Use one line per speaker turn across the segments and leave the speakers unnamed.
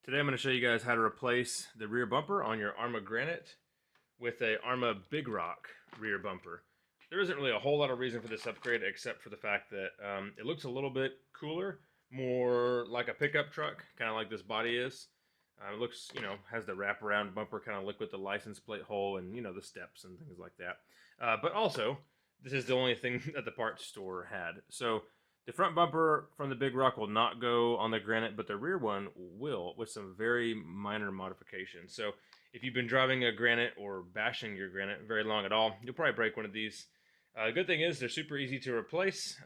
Today I'm going to show you guys how to replace the rear bumper on your Arrma Granite with a Arrma Big Rock rear bumper. There isn't really a whole lot of reason for this upgrade except for the fact that it looks a little bit cooler, more like a pickup truck, kind of like this body is. It looks, has the wraparound bumper kind of look with the license plate hole and, the steps and things like that. But also, this is the only thing that the parts store had. So the front bumper from the Big Rock will not go on the Granite, but the rear one will with some very minor modifications. So if you've been driving a Granite or bashing your Granite very long at all, you'll probably break one of these. The good thing is they're super easy to replace.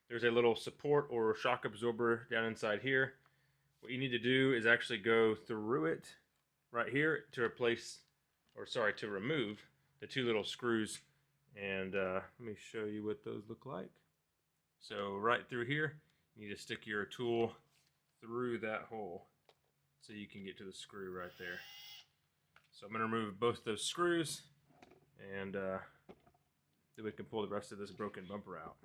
There's a little support or shock absorber down inside here. What you need to do is actually go through it right here to remove the two little screws. And let me show you what those look like. So right through here, you need to stick your tool through that hole so you can get to the screw right there. So I'm going to remove both those screws and then we can pull the rest of this broken bumper out.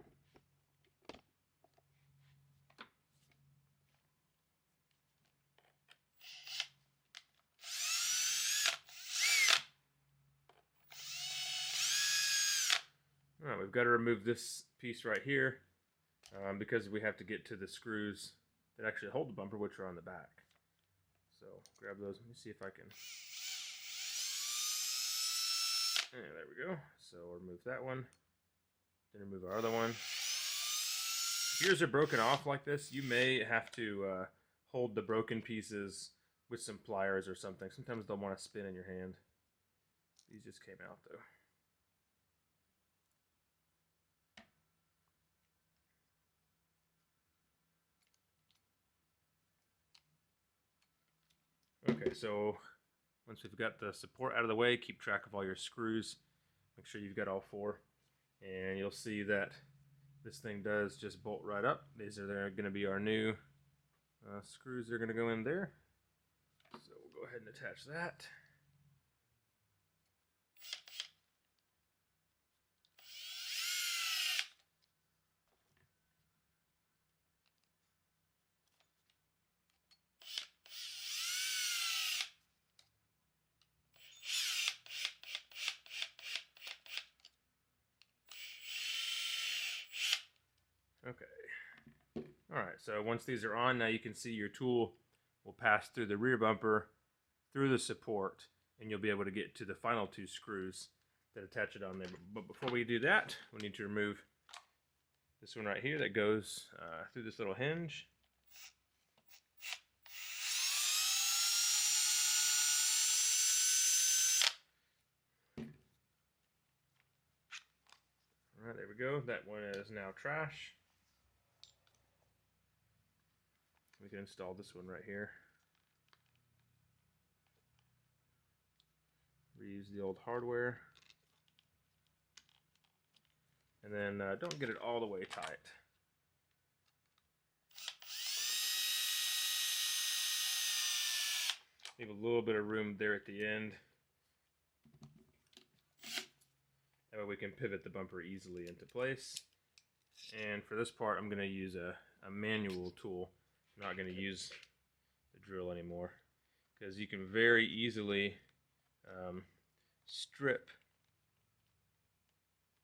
Alright, we've got to remove this piece right here because we have to get to the screws that actually hold the bumper, which are on the back. So grab those. Let me see if I can. And there we go. So we'll remove that one. Then remove our other one. If yours are broken off like this, you may have to hold the broken pieces with some pliers or something. Sometimes they'll want to spin in your hand. These just came out though. Okay, so once we've got the support out of the way, keep track of all your screws. Make sure you've got all four. And you'll see that this thing does just bolt right up. These are going to be our new screws that are going to go in there. So we'll go ahead and attach that. Okay. Alright, so once these are on, now you can see your tool will pass through the rear bumper, through the support, and you'll be able to get to the final two screws that attach it on there. But before we do that, we need to remove this one right here that goes through this little hinge. Alright, there we go. That one is now trash. We can install this one right here. Reuse the old hardware. And then don't get it all the way tight. Leave a little bit of room there at the end. That way we can pivot the bumper easily into place. And for this part, I'm going to use a manual tool. I'm not going to use the drill anymore because you can very easily strip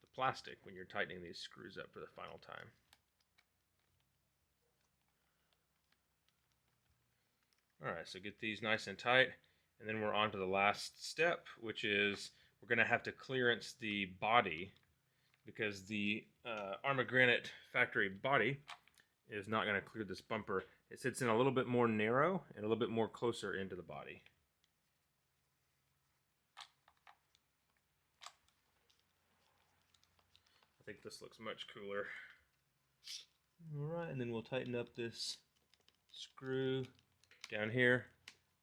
the plastic when you're tightening these screws up for the final time. Alright, so get these nice and tight, and then we're on to the last step, which is we're going to have to clearance the body because the Arrma Granite factory body is not going to clear this bumper. It sits in a little bit more narrow and a little bit more closer into the body. I think this looks much cooler. Alright, and then we'll tighten up this screw down here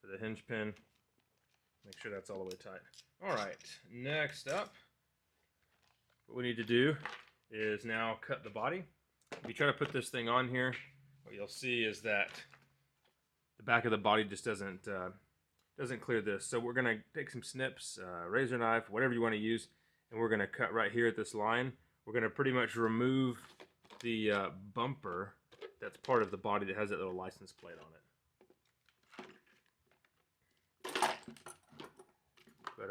for the hinge pin. Make sure that's all the way tight. Alright, next up, what we need to do is now cut the body. If you try to put this thing on here, what you'll see is that the back of the body just doesn't clear this. So we're going to take some snips, razor knife, whatever you want to use, and we're going to cut right here at this line. We're going to pretty much remove the bumper that's part of the body that has that little license plate on it.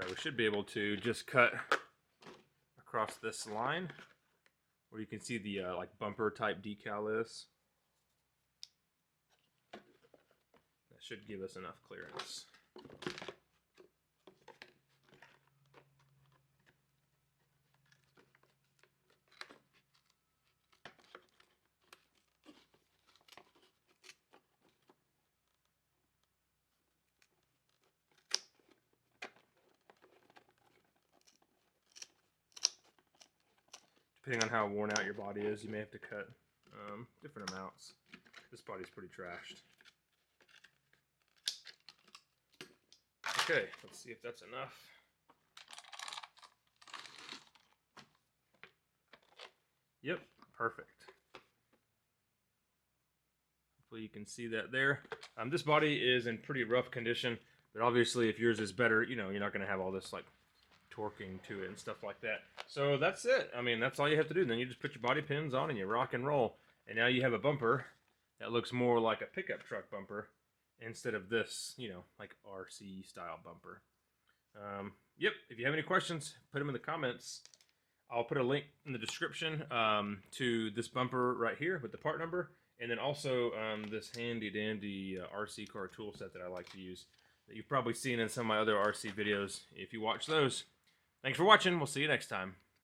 we should be able to just cut across this line where you can see the like bumper type decal is. That should give us enough clearance. Depending on how worn out your body is, you may have to cut different amounts. This body's pretty trashed. Okay, let's see if that's enough. Yep, perfect. Hopefully you can see that there. This body is in pretty rough condition, but obviously if yours is better, you know, you're not going to have all this like torquing to it and stuff like that. So that's it. I mean, that's all you have to do. Then you just put your body pins on and you rock and roll. And now you have a bumper that looks more like a pickup truck bumper instead of this, you know, like RC style bumper. Yep, if you have any questions, put them in the comments. I'll put a link in the description to this bumper right here with the part number, and then also this handy dandy RC car tool set that I like to use that you've probably seen in some of my other RC videos if you watch those. Thanks for watching. We'll see you next time.